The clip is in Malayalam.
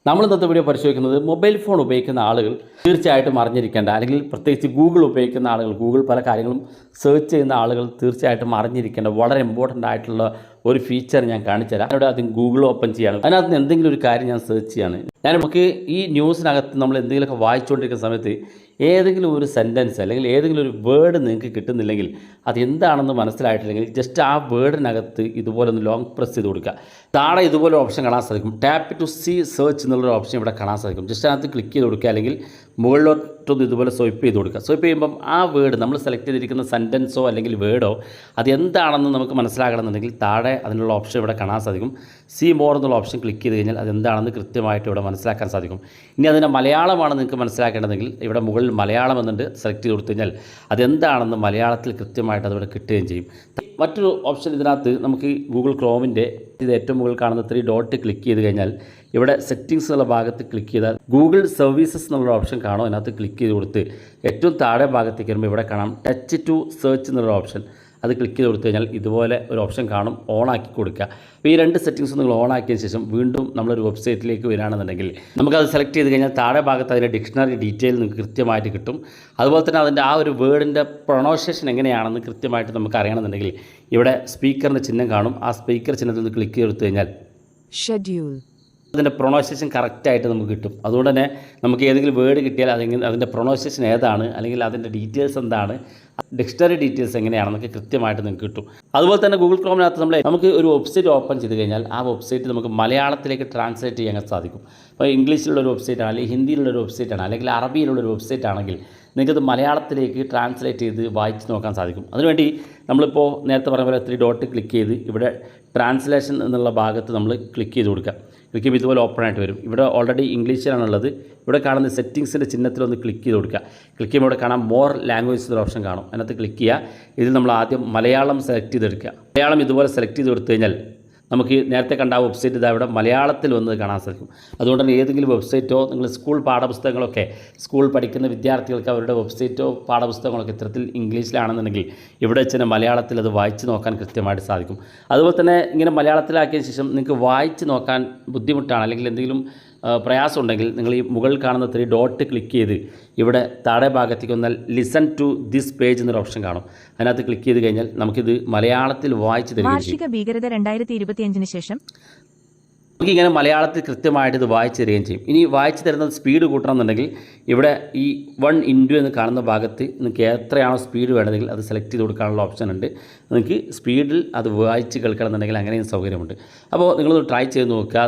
നമ്മൾ ഇന്നത്തെ വീഡിയോ പരിശോധിക്കുന്നത് മൊബൈൽ ഫോൺ ഉപയോഗിക്കുന്ന ആളുകൾ തീർച്ചയായിട്ടും അറിഞ്ഞിരിക്കേണ്ട, അല്ലെങ്കിൽ പ്രത്യേകിച്ച് ഗൂഗിൾ ഉപയോഗിക്കുന്ന ആളുകൾ, ഗൂഗിൾ പല കാര്യങ്ങളും സെർച്ച് ചെയ്യുന്ന ആളുകൾ തീർച്ചയായിട്ടും അറിഞ്ഞിരിക്കേണ്ട വളരെ ഇമ്പോർട്ടൻ്റ് ആയിട്ടുള്ള ഒരു ഫീച്ചർ ഞാൻ കാണിച്ചുതരാം. അവിടെ ആദ്യം ഗൂഗിൾ ഓപ്പൺ ചെയ്യാണ്. അതിനകത്ത് നിന്ന് എന്തെങ്കിലും ഒരു കാര്യം ഞാൻ സെർച്ച് ചെയ്യാണ്. നമുക്ക് ഈ ന്യൂസിനകത്ത് നമ്മൾ എന്തെങ്കിലുമൊക്കെ വായിച്ചുകൊണ്ടിരിക്കുന്ന സമയത്ത് ഏതെങ്കിലും ഒരു സെൻറ്റൻസ് അല്ലെങ്കിൽ ഏതെങ്കിലും ഒരു വേർഡ് നിങ്ങൾക്ക് കിട്ടുന്നില്ലെങ്കിൽ അതെന്താണെന്ന് മനസ്സിലായിട്ടില്ലെങ്കിൽ ജസ്റ്റ് ആ വേർഡിനകത്ത് ഇതുപോലെ ഒന്ന് ലോങ് പ്രസ് ചെയ്ത് കൊടുക്കുക. താഴെ ഇതുപോലെ ഓപ്ഷൻ കാണാൻ സാധിക്കും. ടാപ്പ് ടു സീ സെർച്ച് എന്നുള്ളൊരു ഓപ്ഷൻ ഇവിടെ കാണാൻ സാധിക്കും. ജസ്റ്റ് അതിനകത്ത് ക്ലിക്ക് ചെയ്ത് കൊടുക്കുക, അല്ലെങ്കിൽ മുകളിലോട്ടൊന്ന് ഇതുപോലെ സ്വൈപ്പ് ചെയ്ത് കൊടുക്കുക. സ്വൈപ്പ് ചെയ്യുമ്പം ആ വേർഡ് നമ്മൾ സെലക്ട് ചെയ്തിരിക്കുന്ന സെൻറ്റൻസോ അല്ലെങ്കിൽ വേർഡോ അതെന്താണെന്ന് നമുക്ക് മനസ്സിലാക്കണമെന്നുണ്ടെങ്കിൽ താഴെ അതിനുള്ള ഓപ്ഷൻ ഇവിടെ കാണാൻ സാധിക്കും. സീ മോർ എന്നുള്ള ഓപ്ഷൻ ക്ലിക്ക് ചെയ്ത് കഴിഞ്ഞാൽ അതെന്താണെന്ന് കൃത്യമായിട്ട് ഇവിടെ മനസ്സിലാക്കാൻ സാധിക്കും. ഇനി അതിൻ്റെ മലയാളമാണ് നിങ്ങൾക്ക് മനസ്സിലാക്കേണ്ടതെങ്കിൽ ഇവിടെ മുകളിൽ മലയാളം എന്നുണ്ട്, സെലക്ട് ചെയ്ത് കൊടുത്തു കഴിഞ്ഞാൽ അതെന്താണെന്ന് മലയാളത്തിൽ കൃത്യമായിട്ട് അതിവിടെ കിട്ടുകയും ചെയ്യും. മറ്റൊരു ഓപ്ഷൻ ഇതിനകത്ത് നമുക്ക് ഗൂഗിൾ ക്രോമിൻ്റെ ഇത് ഏറ്റവും മുകളിൽ കാണുന്ന 3 ഡോട്ട് ക്ലിക്ക് ചെയ്ത് കഴിഞ്ഞാൽ ഇവിടെ സെറ്റിങ്സ് എന്നുള്ള ഭാഗത്ത് ക്ലിക്ക് ചെയ്താൽ ഗൂഗിൾ സർവീസസ് എന്നുള്ള ഓപ്ഷൻ കാണും. അതിനകത്ത് ക്ലിക്ക് ചെയ്ത് കൊടുത്ത് ഏറ്റവും താഴെ ഭാഗത്തേക്ക് വരുമ്പോൾ ഇവിടെ കാണാം ടച്ച് ടു സെർച്ച് എന്നുള്ള ഓപ്ഷൻ. അത് ക്ലിക്ക് ചെയ്ത് കൊടുത്തു കഴിഞ്ഞാൽ ഇതുപോലെ ഒരു ഓപ്ഷൻ കാണും, ഓണാക്കി കൊടുക്കുക. അപ്പോൾ ഈ 2 സെറ്റിങ്സ് നിങ്ങൾ ഓണാക്കിയതിന് ശേഷം വീണ്ടും നമ്മളൊരു വെബ്സൈറ്റിലേക്ക് വരികയാണെന്നുണ്ടെങ്കിൽ നമുക്കത് സെലക്ട് ചെയ്ത് കഴിഞ്ഞാൽ താഴെ ഭാഗത്ത് അതിൻ്റെ ഡിക്ഷണറി ഡീറ്റെയിൽ നിങ്ങൾക്ക് കൃത്യമായിട്ട് കിട്ടും. അതുപോലെ തന്നെ അതിൻ്റെ ആ ഒരു വേർഡിൻ്റെ പ്രൊണൗൺസിയേഷൻ എങ്ങനെയാണെന്ന് കൃത്യമായിട്ട് നമുക്ക് അറിയണമെന്നുണ്ടെങ്കിൽ ഇവിടെ സ്പീക്കറിൻ്റെ ചിഹ്നം കാണും. ആ സ്പീക്കർ ചിഹ്നത്തിൽ നിന്ന് ക്ലിക്ക് ചെയ്ത് കൊടുത്തു കഴിഞ്ഞാൽ ഷെഡ്യൂൾ അതിൻ്റെ പ്രൊണൗൺസിയേഷൻ കറക്റ്റായിട്ട് നമുക്ക് കിട്ടും. അതുകൊണ്ട് തന്നെ നമുക്ക് ഏതെങ്കിലും വേർഡ് കിട്ടിയാൽ അതിൻ്റെ പ്രൊണൗൺസിയേഷൻ ഏതാണ്, അല്ലെങ്കിൽ അതിൻ്റെ ഡീറ്റെയിൽസ് എന്താണ്, ഡിക്ഷണറി ഡീറ്റെയിൽസ് എങ്ങനെയാണെന്നൊക്കെ കൃത്യമായിട്ട് നിങ്ങൾക്ക് കിട്ടും. അതുപോലെ തന്നെ ഗൂഗിൾ ക്രോമിനകത്ത് നമുക്ക് ഒരു വെബ്സൈറ്റ് ഓപ്പൺ ചെയ്ത് കഴിഞ്ഞാൽ ആ വെബ്സൈറ്റ് നമുക്ക് മലയാളത്തിലേക്ക് ട്രാൻസ്ലേറ്റ് ചെയ്യാൻ സാധിക്കും. അപ്പോൾ ഇംഗ്ലീഷിലുള്ളൊരു വെബ്സൈറ്റാണ്, അല്ലെങ്കിൽ ഹിന്ദിയിലുള്ളൊരു വെബ്സൈറ്റാണ്, അല്ലെങ്കിൽ അറബിയിലുള്ളൊരു വെബ്സൈറ്റ് ആണെങ്കിൽ നിങ്ങൾക്കത് മലയാളത്തിലേക്ക് ട്രാൻസ്ലേറ്റ് ചെയ്ത് വായിച്ച് നോക്കാൻ സാധിക്കും. അതിനുവേണ്ടി നമ്മളിപ്പോൾ നേരത്തെ പറഞ്ഞ പോലെ 3 ഡോട്ട് ക്ലിക്ക് ചെയ്ത് ഇവിടെ ട്രാൻസ്ലേഷൻ എന്നുള്ള ഭാഗത്ത് നമ്മൾ ക്ലിക്ക് ചെയ്ത് കൊടുക്കുക. ക്ലിക്ക് ചെയ്യുമ്പോൾ ഇതുപോലെ ഓപ്പൺ ആയിട്ട് വരും. ഇവിടെ ഓൾറെഡി ഇംഗ്ലീഷിലാണുള്ളത്. ഇവിടെ കാണുന്ന സെറ്റിങ്സിൻ്റെ ചിഹ്നത്തിലൊന്ന് ക്ലിക്ക് ചെയ്ത് കൊടുക്കുക. ക്ലിക്ക് ചെയ്യുമ്പോൾ ഇവിടെ കാണാം മോർ ലാംഗ്വേജ് എന്നൊരു ഓപ്ഷൻ കാണും. അതിനകത്ത് ക്ലിക്ക് ചെയ്യുക. ഇതിൽ നമ്മൾ ആദ്യം മലയാളം സെലക്ട് ചെയ്തെടുക്കുക. മലയാളം ഇതുപോലെ സെലക്ട് ചെയ്ത് കൊടുത്തു കഴിഞ്ഞാൽ നമുക്ക് നേരത്തെ കണ്ട ആ വെബ്സൈറ്റ് ഇതാ ഇവിടെ മലയാളത്തിൽ വന്നത് കാണാൻ സാധിക്കും. അതുകൊണ്ട് തന്നെ ഏതെങ്കിലും വെബ്സൈറ്റോ നിങ്ങൾ സ്കൂൾ പാഠപുസ്തകങ്ങളൊക്കെ സ്കൂൾ പഠിക്കുന്ന വിദ്യാർത്ഥികൾക്ക് അവരുടെ വെബ്സൈറ്റോ പാഠപുസ്തകങ്ങളൊക്കെ ഇത്തരത്തിൽ ഇംഗ്ലീഷിലാണെന്നുണ്ടെങ്കിൽ ഇവിടെ വെച്ച് തന്നെ മലയാളത്തിൽ അത് വായിച്ച് നോക്കാൻ കൃത്യമായിട്ട് സാധിക്കും. അതുപോലെ തന്നെ ഇങ്ങനെ മലയാളത്തിലാക്കിയതിന് ശേഷം നിങ്ങൾക്ക് വായിച്ച് നോക്കാൻ ബുദ്ധിമുട്ടാണ്, അല്ലെങ്കിൽ എന്തെങ്കിലും പ്രയാസം ഉണ്ടെങ്കിൽ നിങ്ങൾ ഈ മുകളിൽ കാണുന്ന 3 ഡോട്ട് ക്ലിക്ക് ചെയ്ത് ഇവിടെ താഴെ ഭാഗത്തേക്ക് വന്നാൽ ലിസൺ ടു ദിസ് പേജ് എന്നൊരു ഓപ്ഷൻ കാണും. അതിനകത്ത് ക്ലിക്ക് ചെയ്ത് കഴിഞ്ഞാൽ നമുക്കിത് മലയാളത്തിൽ വായിച്ച് തരികയും വാർഷിക ഭീകരത 2025 ശേഷം നമുക്കിങ്ങനെ മലയാളത്തിൽ കൃത്യമായിട്ട് ഇത് വായിച്ച് തരികയും ചെയ്യും. ഇനി വായിച്ച് തരുന്നത് സ്പീഡ് കൂട്ടണമെന്നുണ്ടെങ്കിൽ ഇവിടെ ഈ 1 ഇൻറ്റു എന്ന് കാണുന്ന ഭാഗത്ത് നിങ്ങൾക്ക് എത്രയാണോ സ്പീഡ് വേണ്ടതെങ്കിൽ അത് സെലക്ട് ചെയ്ത് കൊടുക്കാനുള്ള ഓപ്ഷൻ ഉണ്ട്. നിങ്ങൾക്ക് സ്പീഡിൽ അത് വായിച്ച് കേൾക്കണമെന്നുണ്ടെങ്കിൽ അങ്ങനെയും സൗകര്യമുണ്ട്. അപ്പോൾ നിങ്ങളൊന്ന് ട്രൈ ചെയ്ത് നോക്കുക.